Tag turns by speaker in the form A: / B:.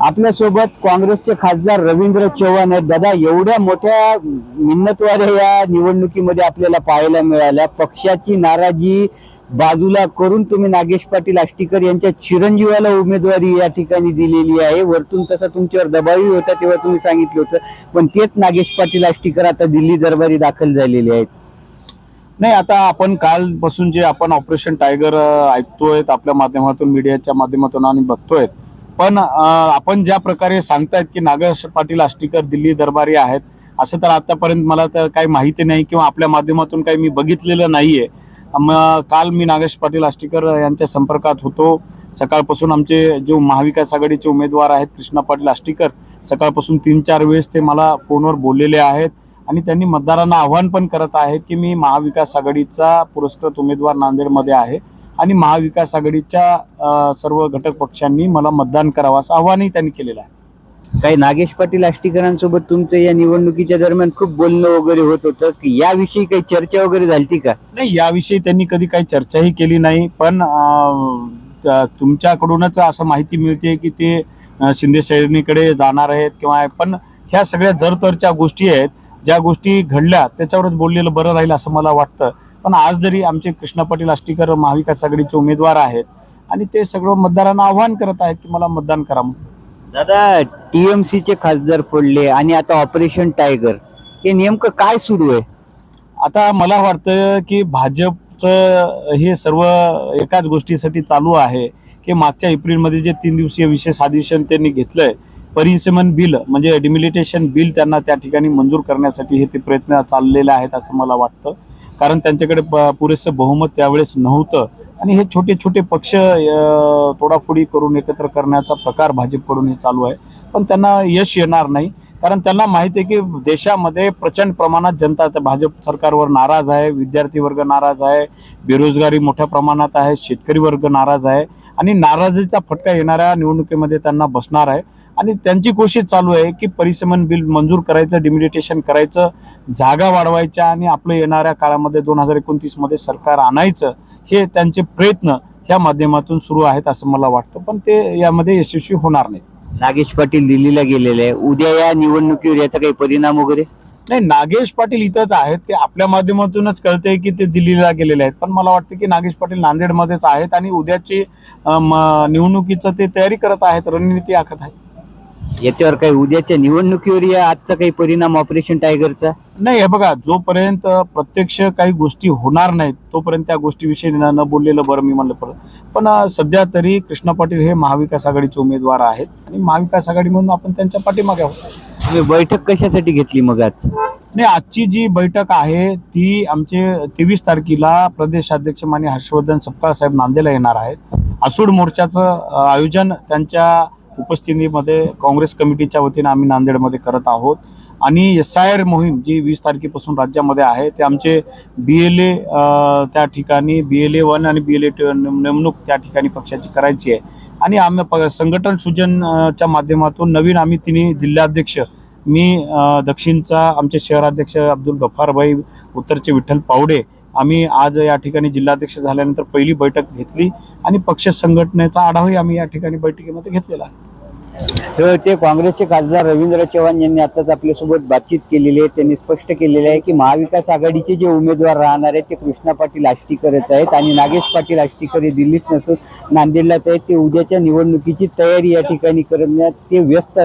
A: आपल्यासोबत काँग्रेसचे खासदार रवींद्र चव्हाण आहेत. दादा, एवढ्या मोठ्या मिन्नतवाऱ्या या निवडणुकीमध्ये आपल्याला पाहायला मिळाल्या. पक्षाची नाराजी बाजूला करून तुम्ही नागेश पाटील आष्टीकर यांच्या चिरंजीवाला उमेदवारी या ठिकाणी दिलेली आहे. वरतून तसा तुमच्यावर दबावही होता तेव्हा तुम्ही सांगितलं होतं, पण तेच नागेश पाटील आष्टीकर आता दिल्ली दरबारी दाखल झालेले आहेत.
B: नाही, आता आपण कालपासून जे आपण ऑपरेशन टायगर ऐकतोय आपल्या माध्यमातून, मीडियाच्या माध्यमातून आणि बघतोय, पण आपण ज्या प्रकारे सांगतायत की नागेश पाटील आष्टीकर दिल्ली दरबारी आहेत, असं तर आतापर्यंत मला तर काही माहिती नाही किंवा आपल्या माध्यमातून काही मी बघितलेलं नाहीये. काल मी नागेश पाटील आष्टीकर यांच्या संपर्कात होतो. सकाळपासून आमचे जो महाविकास आघाडीचे उमेदवार आहेत कृष्णा पाटील आष्टीकर, सकाळपासून 3-4 वेळेस ते मला फोनवर बोललेले आहेत आणि त्यांनी मतदारांना आव्हान पण करत आहेत की मी महाविकास आघाडीचा पुरस्कृत उमेदवार नांदेडमध्ये आहे आणि महाविकास आघाडीच्या सर्व घटक पक्षांनी मला मतदान करावं असं आव्हानही त्यांनी केलेलं आहे.
A: काही नागेश पाटील आष्टीकरांसोबत तुमचं या निवडणुकीच्या दरम्यान खूप बोलणं वगैरे होत होतं, की याविषयी काही चर्चा वगैरे झाली का?
B: नाही, याविषयी त्यांनी कधी काही चर्चाही केली नाही, पण तुमच्याकडूनच असं माहिती मिळते की ते शिंदे सैनिकडे जाणार आहेत किंवा, पण ह्या सगळ्या जरतरच्या गोष्टी आहेत. ज्या गोष्टी घडल्या त्याच्यावरच बोललेलं बरं राहील असं मला वाटतं. पण आज जरी आमचे कृष्णा पाटील आष्टीकर महाविकास आघाडीचे उमेदवार आहेत आणि ते सगळं मतदारांना आव्हान करत आहेत की मला मतदान करा.
A: दादा, टीएमसीचे खासदार पडले आणि आता ऑपरेशन टायगर, हे नेमकं काय सुरू आहे?
B: आता मला वाटतं की भाजपचं हे सर्व एकाच गोष्टीसाठी चालू आहे की मागच्या एप्रिलमध्ये जे 3 दिवसीय विशेष अधिवेशन त्यांनी घेतलंय, परिसीमन बिल म्हणजे डिमिलिटेशन बिल त्यांना त्या ठिकाणी मंजूर करण्यासाठी हे ते प्रयत्न चाललेले आहेत असं मला वाटतं. कारण त्यांच्याकडे पुरेसं बहुमत त्यावेळेस नव्हतं आणि हे छोटे छोटे पक्ष तोडाफोडी करून एकत्र करण्याचा प्रकार भाजपकडून हे चालू आहे. पण त्यांना यश येणार नाही, कारण त्यांना माहिती आहे की देशामध्ये प्रचंड प्रमाणात जनता आता भाजप सरकारवर नाराज आहे. विद्यार्थी वर्ग नाराज आहे, बेरोजगारी मोठ्या प्रमाणात आहे, शेतकरी वर्ग नाराज आहे आणि नाराजीचा फटका येणाऱ्या निवडणुकीमध्ये त्यांना बसणार आहे. आणि त्यांची कोशिश चालू आहे की परिसीमन बिल मंजूर करायचं, डिमिलिटेशन करायचं, जागा वाढवायच्या आणि आपलं येणाऱ्या काळामध्ये 2029 मध्ये सरकार आणायचं, हे त्यांचे प्रयत्न ह्या माध्यमातून सुरू आहेत असं मला वाटतं. पण ते यामध्ये यशस्वी होणार नाही.
A: नागेश पाटील दिल्लीला गेलेले आहे, उद्या या निवडणुकीवर याचा काही परिणाम वगैरे?
B: नाही, नागेश पाटील इथंच आहेत. ते आपल्या माध्यमातूनच कळतंय की ते दिल्लीला गेलेले आहेत, पण मला वाटतं की नागेश पाटील नांदेडमध्येच आहेत आणि उद्याची निवडणुकीचं ते तयारी करत आहेत, रणनीती आखत आहेत.
A: याच्यावर काही उद्याच्या निवडणुकीवर या आजचा काही परिणाम ऑपरेशन टायगरचा?
B: नाही, हे बघा, जोपर्यंत प्रत्यक्ष काही गोष्टी होणार नाहीत तोपर्यंत त्या गोष्टीविषयी न बोललेलं बरं, मी म्हणलं. पण सध्या तरी कृष्णा पाटील हे महाविकास आघाडीचे उमेदवार आहेत आणि महाविकास आघाडी म्हणून आपण त्यांच्या पाठीमागे आहोत.
A: तुम्ही बैठक कशासाठी घेतली मग आज?
B: नाही, आजची जी बैठक आहे ती आमचे 23 तारखेला प्रदेशाध्यक्ष माननीय हर्षवर्धन सपकाळ साहेब नांदेडला येणार आहेत. आसूड मोर्चाचं आयोजन त्यांच्या उपस्थितीमध्ये काँग्रेस कमिटीच्या वतीने आम्ही नांदेडमध्ये करत आहोत आणि SIR मोहीम जी 20 तारखेपासून राज्यामध्ये आहे, ते आमचे BLA त्या ठिकाणी BLA 1 आणि BLA 2 नेमणूक त्या ठिकाणी पक्षाची करायची आहे. आणि आम्ही संघटन सृजनच्या माध्यमातून नवीन आम्ही तिन्ही जिल्हाध्यक्ष, मी दक्षिणचा आमचे शहराध्यक्ष अब्दुल गफारभाई, उत्तरचे विठ्ठल पावडे, आम्ही आज या ठिकाणी जिल्हाध्यक्ष झाल्यानंतर पहिली बैठक घेतली आणि पक्ष संघटनेचा आढावाही आम्ही या ठिकाणी बैठकीमध्ये घेतलेला आहे.
A: ते काँग्रेसचे खासदार रवींद्र चव्हाण यांनी आताच आपल्यासोबत बातचीत केलेली आहे. त्यांनी स्पष्ट केलेले आहे की महाविकास आघाडीचे जे उमेदवार राहणार आहेत ते कृष्णा पाटील आष्टीकरच आहेत आणि नागेश पाटील आष्टीकर हे दिल्लीत नसून नांदेडलाच आहेत. ते उद्याच्या निवडणुकीची तयारी या ठिकाणी करण्यात ते व्यस्त